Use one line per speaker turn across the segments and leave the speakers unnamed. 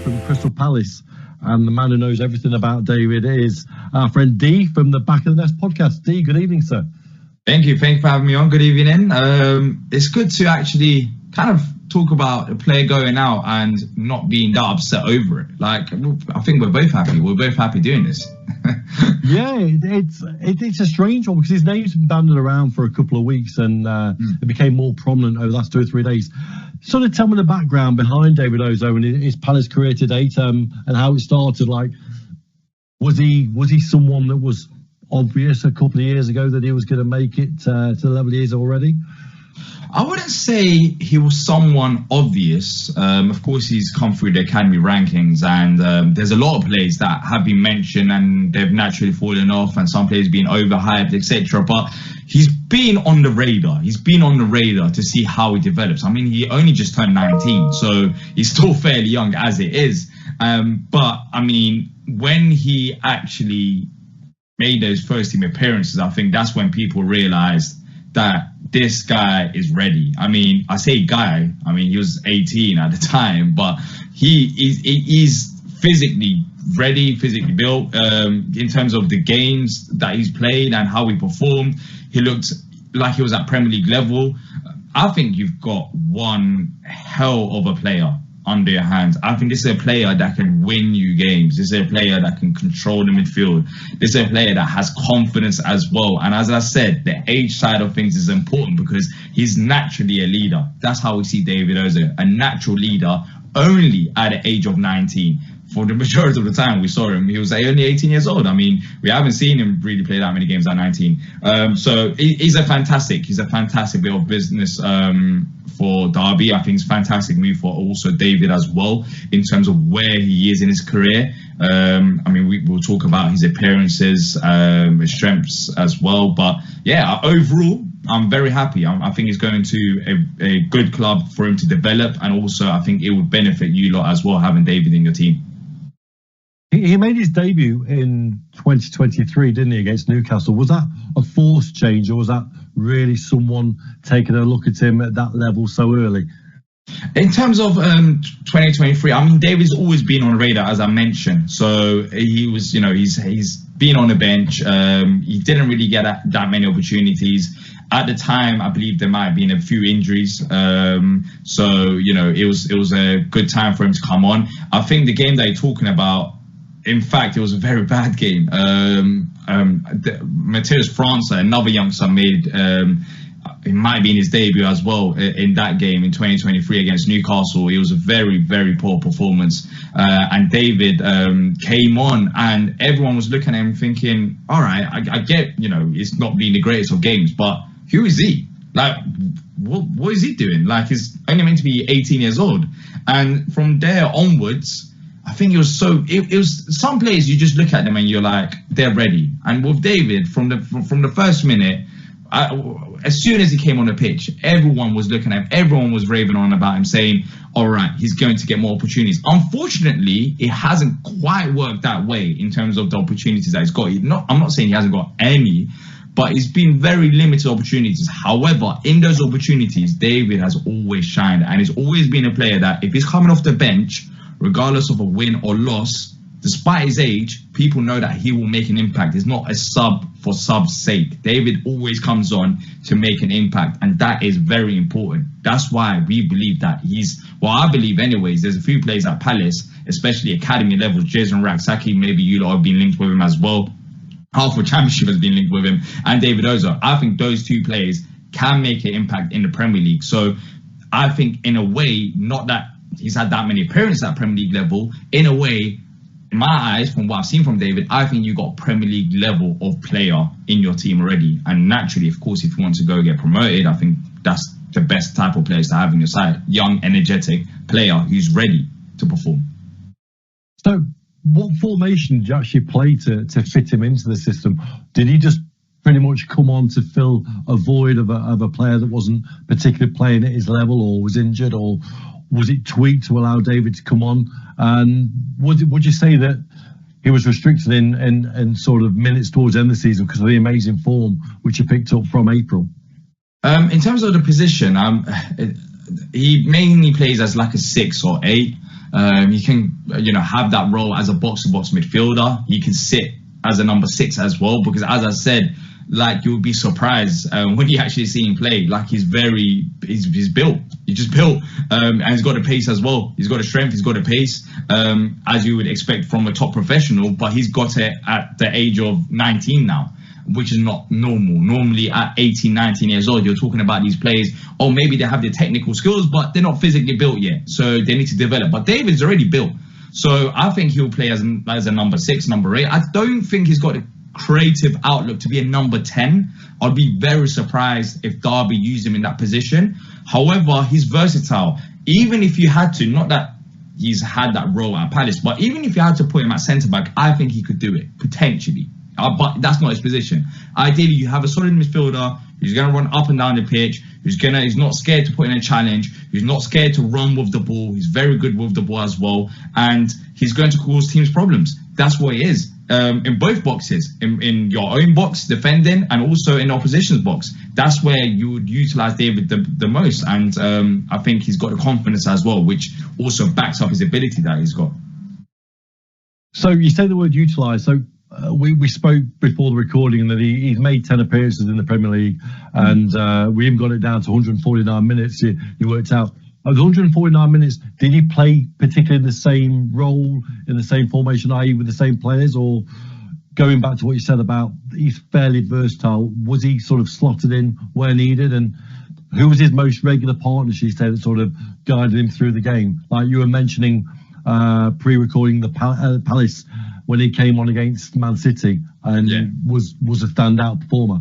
from Crystal Palace. And the man who knows everything about David is our friend D from the Back of the Nest podcast. D, good evening, sir.
Thank you for having me on. Good evening. It's good to actually kind of talk about a player going out and not being that upset over it. Like, I think we're both happy. We're both happy doing this.
Yeah, it's a strange one because his name's been banded around for a couple of weeks and it became more prominent over the last 2 or 3 days. Sort of tell me the background behind David Ozoh and his Palace career to date and how it started. Like, was he someone that was obvious a couple of years ago that he was going to make it to the level he is already?
I wouldn't say he was someone obvious. Of course, he's come through the academy rankings, and there's a lot of players that have been mentioned and they've naturally fallen off, and some players been overhyped, etc. But he's been on the radar. He's been on the radar to see how he develops. I mean, he only just turned 19, so he's still fairly young as it is. But I mean, when he actually made those first team appearances, I think that's when people realised that this guy is ready. I mean, I say guy, I mean, he was 18 at the time, but he's physically ready, physically built. In terms of the games that he's played and how he performed, he looked like he was at Premier League level. I think you've got one hell of a player under your hands. I think this is a player that can win you games. This is a player that can control the midfield. This is a player that has confidence as well. And as I said, the age side of things is important because he's naturally a leader. That's how we see David Ozoh, a natural leader only at the age of 19. For the majority of the time we saw him, he was only 18 years old. I mean, we haven't seen him really play that many games at 19. So he's a fantastic bit of business for Derby. I think it's a fantastic move for also David as well in terms of where he is in his career. I mean, we'll talk about his appearances, his strengths as well. But yeah, overall, I'm very happy. I think it's going to a good club for him to develop, and also I think it would benefit you lot as well having David in your team.
He made his debut in 2023, didn't he, against Newcastle? Was that a forced change, or was that really someone taking a look at him at that level so early?
In terms of 2023, I mean, David's always been on the radar, as I mentioned. So he was, he's been on the bench. He didn't really get that many opportunities. At the time, I believe there might have been a few injuries. So, it was a good time for him to come on. I think the game that you're talking about, in fact, it was a very bad game. Matheus França, another youngster, made it might be in his debut as well in that game in 2023 against Newcastle. It was a very, very poor performance. And David came on and everyone was looking at him thinking, all right, I get, it's not been the greatest of games, but who is he? Like, what is he doing? Like, he's only meant to be 18 years old. And from there onwards, I think it was some players you just look at them and you're like, they're ready. And with David, from the first minute, as soon as he came on the pitch, everyone was looking at him. Everyone was raving on about him, saying, all right, he's going to get more opportunities. Unfortunately, it hasn't quite worked that way in terms of the opportunities that he's got. I'm not saying he hasn't got any, but it's been very limited opportunities. However, in those opportunities, David has always shined, and he's always been a player that if he's coming off the bench, regardless of a win or loss, despite his age, people know that he will make an impact. It's not a sub for sub's sake. David always comes on to make an impact, and that is very important. That's why we believe that I believe anyways, there's a few players at Palace, especially academy levels, Jason Raksaki, maybe you lot have been linked with him as well. Half of Championship has been linked with him, and David Ozoh. I think those two players can make an impact in the Premier League. So I think in a way, not that he's had that many appearances at Premier League level, in a way, in my eyes, from what I've seen from David, I think you got Premier League level of player in your team already. And naturally, of course, if you want to go get promoted, I think that's the best type of players to have in your side. Young, energetic player who's ready to perform.
So what formation did you actually play to fit him into the system? Did he just pretty much come on to fill a void of a player that wasn't particularly playing at his level or was injured, or was it tweaked to allow David to come on? And would you say that he was restricted in sort of minutes towards the end of the season because of the amazing form which he picked up from April?
In terms of the position, he mainly plays as like a 6 or 8. He can, have that role as a box-to-box midfielder. He can sit as a number 6 as well, because as I said, like, you'll be surprised when you actually see him play. Like, he's built. He's just built, and he's got the pace as well. He's got the strength. He's got the pace, as you would expect from a top professional. But he's got it at the age of 19 now, which is not normal. Normally at 18, 19 years old, you're talking about these players, or maybe they have the technical skills, but they're not physically built yet. So they need to develop. But David's already built. So I think he'll play as a number 6, number 8. I don't think he's got a creative outlook to be a number 10. I'd be very surprised if Derby used him in that position. However, he's versatile. Even if you had to, not that he's had that role at Palace, but even if you had to put him at centre-back, I think he could do it, potentially. But that's not his position. Ideally, you have a solid midfielder who's going to run up and down the pitch, he's not scared to put in a challenge, he's not scared to run with the ball, he's very good with the ball as well, and he's going to cause teams problems. That's what he is. In both boxes, in your own box, defending, and also in the opposition's box. That's where you would utilise David the most. And I think he's got the confidence as well, which also backs up his ability that he's got.
So you say the word utilise. So we spoke before the recording that he's made 10 appearances in the Premier League, and we even got it down to 149 minutes. You worked out. Of the 149 minutes, did he play particularly in the same role, in the same formation, i.e. with the same players? Or going back to what you said about he's fairly versatile, was he sort of slotted in where needed? And who was his most regular partner, she said, that sort of guided him through the game? Like you were mentioning pre-recording the Palace when he came on against Man City and was a standout performer.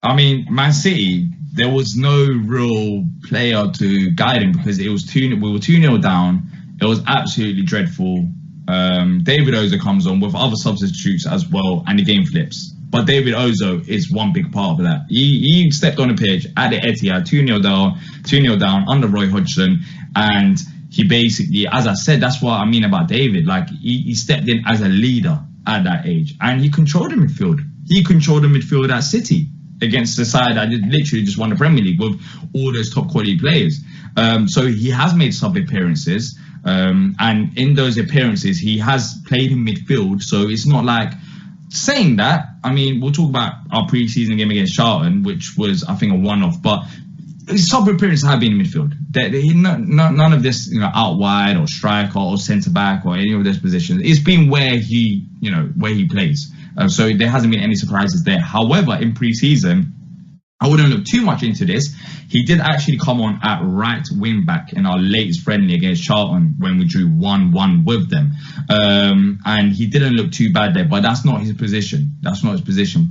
I mean, Man City, there was no real player to guide him because we were 2-0 down. It was absolutely dreadful. David Ozoh comes on with other substitutes as well, and the game flips. But David Ozoh is one big part of that. He stepped on the pitch at the Etihad, 2-0 down under Roy Hodgson, and he basically, as I said, that's what I mean about David. Like, he stepped in as a leader at that age, and he controlled the midfield. He controlled the midfield at City against the side that literally just won the Premier League with all those top quality players. So he has made sub appearances, and in those appearances he has played in midfield. So it's not like, saying that, I mean, we'll talk about our pre-season game against Charlton, which was, I think, a one-off, but his sub appearances have been in midfield. None of this, out wide or striker or centre back or any of those positions. It's been where he plays. So there hasn't been any surprises there. However, in pre-season, I wouldn't look too much into this. He did actually come on at right wing back in our latest friendly against Charlton when we drew 1-1 with them. And he didn't look too bad there, but that's not his position.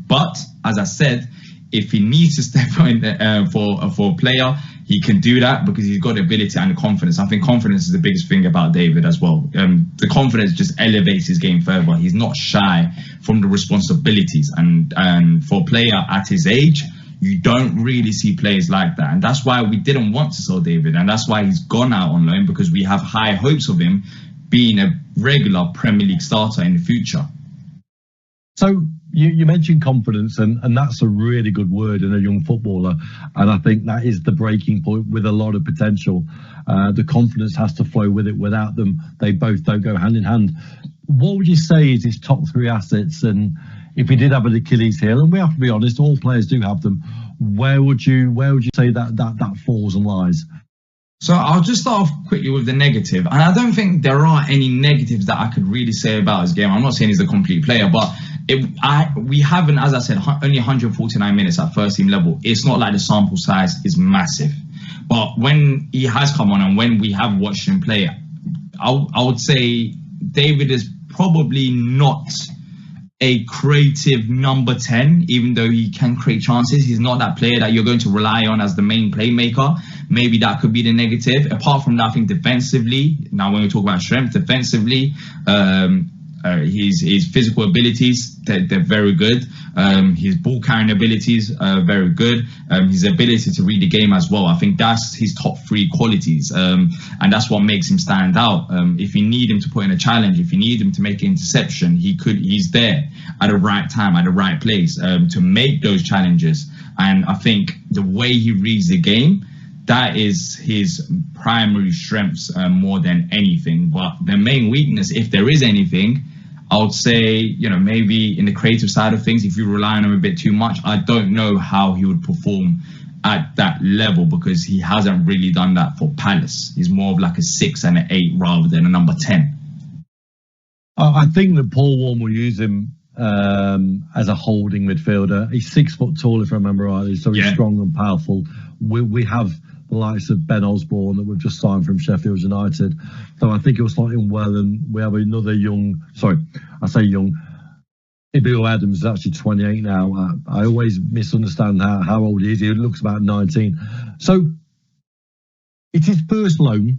But as I said, if he needs to step in for a player, he can do that because he's got the ability and the confidence. I think confidence is the biggest thing about David as well. The confidence just elevates his game further. He's not shy from the responsibilities. And for a player at his age, you don't really see players like that. And that's why we didn't want to sell David. And that's why he's gone out on loan, because we have high hopes of him being a regular Premier League starter in the future.
So you mentioned confidence, and that's a really good word in a young footballer. And I think that is the breaking point with a lot of potential. The confidence has to flow with it. Without them, they both don't go hand in hand. What would you say is his top 3 assets? And if he did have an Achilles heel, and we have to be honest, all players do have them, where would you say that falls and lies?
So I'll just start off quickly with the negative. And I don't think there are any negatives that I could really say about his game. I'm not saying he's a complete player, but we haven't, as I said, only 149 minutes at first team level. It's not like the sample size is massive. But when he has come on and when we have watched him play, I would say David is probably not a creative number 10, even though he can create chances. He's not that player that you're going to rely on as the main playmaker. Maybe that could be the negative. Apart from that, I think defensively, now when we talk about strength, defensively, his physical abilities, they're very good. His ball carrying abilities are very good. His ability to read the game as well. I think that's his top 3 qualities. And that's what makes him stand out. If you need him to put in a challenge, if you need him to make an interception, he's there at the right time, at the right place to make those challenges. And I think the way he reads the game, that is his primary strengths more than anything. But the main weakness, if there is anything, I would say, maybe in the creative side of things, if you rely on him a bit too much, I don't know how he would perform at that level, because he hasn't really done that for Palace. He's more of like a 6 and an 8 rather than a number 10.
I think that Paul Warne will use him as a holding midfielder. He's 6 foot tall, if I remember rightly, so he's strong and powerful. We have the likes of Ben Osborne that we've just signed from Sheffield United, so I think he'll slot in well. And we have another young, Ibil Adams is actually 28 now. I always misunderstand how old he is. He looks about 19. So it's his first loan.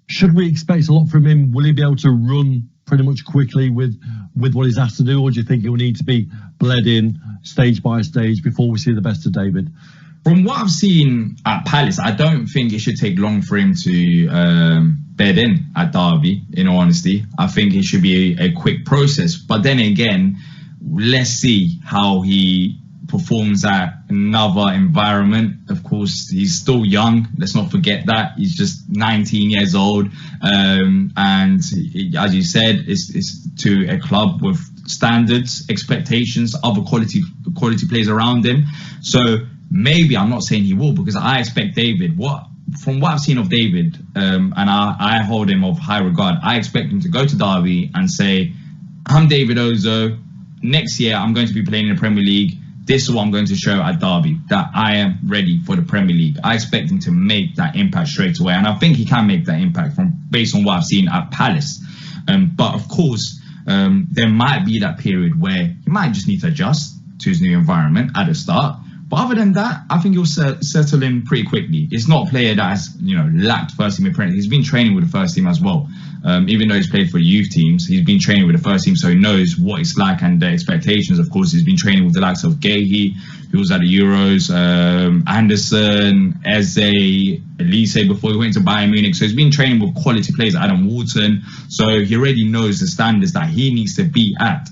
Should we expect a lot from him? Will he be able to run pretty much quickly with what he's asked to do, or do you think he'll need to be bled in stage by stage before we see the best of David?
From what I've seen at Palace, I don't think it should take long for him to bed in at Derby, in all honesty. I think it should be a quick process. But then again, let's see how he performs at another environment. Of course, he's still young. Let's not forget that. He's just 19 years old. And as you said, it's to a club with standards, expectations, other quality players around him. So maybe, I'm not saying he will, because I expect David, from what I've seen of David, and I hold him of high regard, I expect him to go to Derby and say, I'm David Ozoh. Next year, I'm going to be playing in the Premier League. This is what I'm going to show at Derby, that I am ready for the Premier League. I expect him to make that impact straight away. And I think he can make that impact based on what I've seen at Palace. But of course, there might be that period where he might just need to adjust to his new environment at the start. But other than that, I think he'll settle in pretty quickly. It's not a player that has, lacked first team appearance. He's been training with the first team as well. Even though he's played for youth teams, he's been training with the first team, so he knows what it's like and the expectations. Of course, he's been training with the likes of Gahey, who was at the Euros, Anderson, Eze, Elise before he went to Bayern Munich. So he's been training with quality players, Adam Wharton. So he already knows the standards that he needs to be at.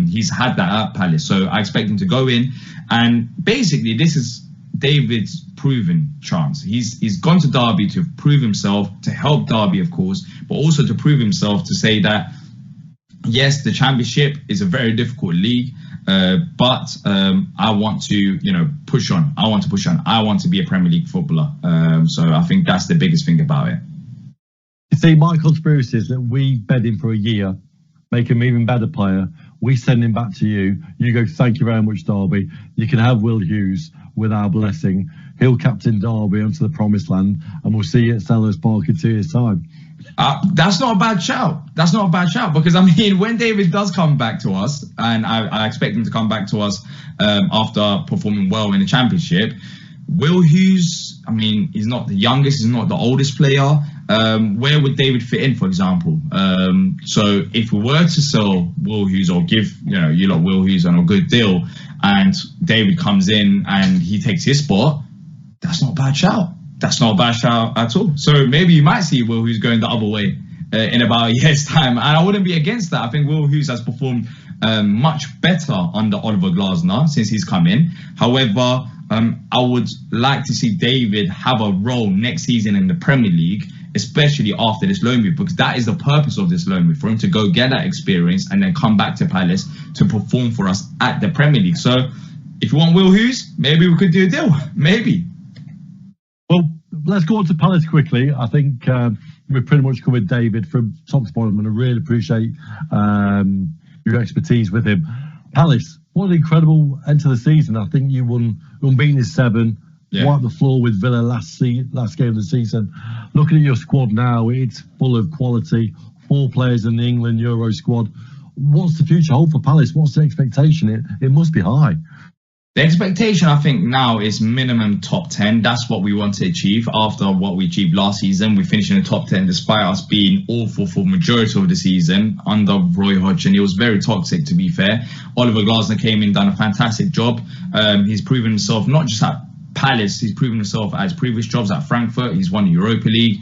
He's had that at Palace. So I expect him to go in. And basically, this is David's proven chance. He's gone to Derby to prove himself, to help Derby, of course, but also to prove himself, to say that, yes, the Championship is a very difficult league, but I want to, push on. I want to push on. I want to be a Premier League footballer. So I think that's the biggest thing about it.
You see, my conspiracy is that we bed him for a year, make him an even better player. We send him back to you. You go, thank you very much, Derby. You can have Will Hughes with our blessing. He'll captain Derby onto the promised land, and we'll see you at Selhurst Park in 2 years' time.
That's not a bad shout. That's not a bad shout, because, when David does come back to us, and I expect him to come back to us after performing well in the Championship, Will Hughes, he's not the youngest, he's not the oldest player. Where would David fit in, for example? So if we were to sell Will Hughes, or give Will Hughes on a good deal, and David comes in and he takes his spot, that's not a bad shout. That's not a bad shout at all. So maybe you might see Will Hughes going the other way in about a year's time, and I wouldn't be against that. I think Will Hughes has performed much better under Oliver Glasner since he's come in. However, I would like to see David have a role next season in the Premier League, especially after this loan move, because that is the purpose of this loan move, for him to go get that experience and then come back to Palace to perform for us at the Premier League. So if you want Will Hughes, maybe we could do a deal. Maybe.
Well, let's go on to Palace quickly. I think we've pretty much covered David from top to bottom, and I really appreciate your expertise with him. Palace, what an incredible end to the season. I think you won unbeaten in 7. Wiped the floor with Villa last game of the season. Looking at your squad now, it's full of quality. 4 players in the England Euro squad. What's the future hold for Palace? What's the expectation? It must be high.
The expectation, I think, now is minimum top 10. That's what we want to achieve after what we achieved last season. We finished in the top 10 despite us being awful for the majority of the season under Roy Hodgson. It was very toxic, to be fair. Oliver Glasner came in, done a fantastic job. He's proven himself not just at Palace, he's proven himself at his previous jobs at Frankfurt. He's won the Europa League.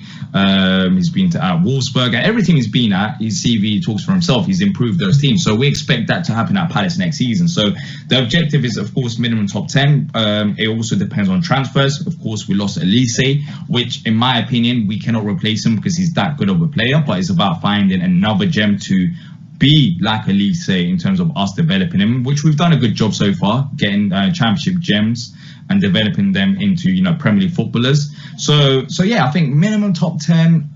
He's been at Wolfsburg. And everything he's been at, his CV talks for himself. He's improved those teams. So we expect that to happen at Palace next season. So the objective is, of course, minimum top 10. It also depends on transfers. Of course, we lost Elise, which, in my opinion, we cannot replace him because he's that good of a player. But it's about finding another gem to be like Elise in terms of us developing him, which we've done a good job so far, getting championship gems and developing them into, Premier League footballers. So yeah, I think minimum top 10.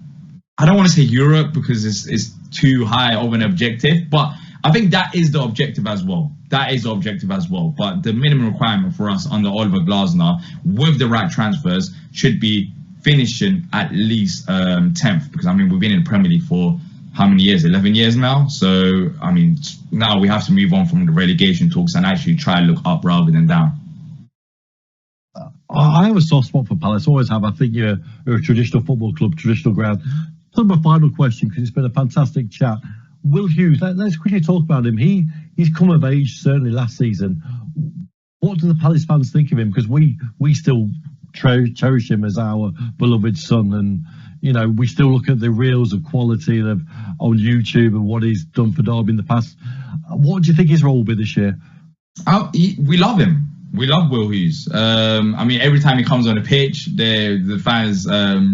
I don't want to say Europe because it's too high of an objective, but I think that is the objective as well. But the minimum requirement for us under Oliver Glasner with the right transfers should be finishing at least 10th, because we've been in the Premier League for how many years? 11 years now. So now we have to move on from the relegation talks and actually try and look up rather than down.
I have a soft spot for Palace, always have. I think you're a traditional football club, traditional ground. So my final question, because it's been a fantastic chat. Will Hughes, let's quickly talk about him. He's come of age, certainly last season. What do the Palace fans think of him? Because we still cherish him as our beloved son, and we still look at the reels of quality on YouTube and what he's done for Derby in the past. What do you think his role will be this year?
We love him. We love Will Hughes. Every time he comes on the pitch, the fans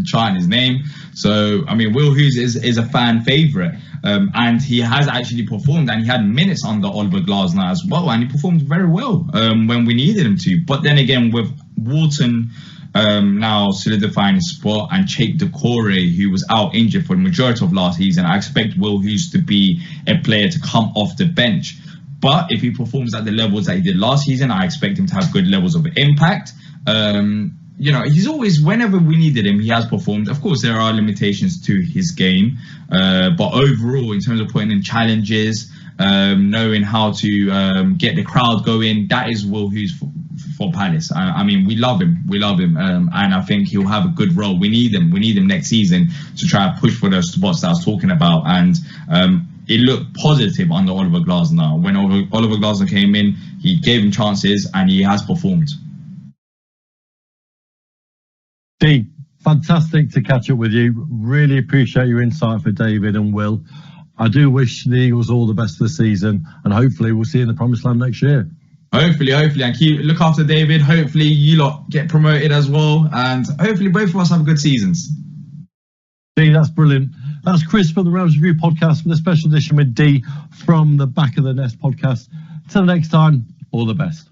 chant his name. So, Will Hughes is a fan favourite. And he has actually performed, and he had minutes under Oliver Glasner as well. And he performed very well when we needed him to. But then again, with Wharton now solidifying his spot, and Cheikh Doucouré, who was out injured for the majority of last season, I expect Will Hughes to be a player to come off the bench. But if he performs at the levels that he did last season, I expect him to have good levels of impact. He's always, whenever we needed him, he has performed. Of course, there are limitations to his game. But overall, in terms of putting in challenges, knowing how to get the crowd going, that is Will Hughes for Palace. We love him. And I think he'll have a good role. We need him next season to try and push for those spots that I was talking about. And it looked positive under Oliver Glasner. When Oliver Glasner came in, he gave him chances and he has performed.
D, fantastic to catch up with you. Really appreciate your insight for David and Will. I do wish the Eagles all the best for the season, and hopefully we'll see you in the Promised Land next year. Hopefully, and look after David. Hopefully you lot get promoted as well, and hopefully both of us have good seasons. D, that's brilliant. That's Chris from the Rams Review podcast with a special edition with D from the Back of the Nest podcast. Till next time, all the best.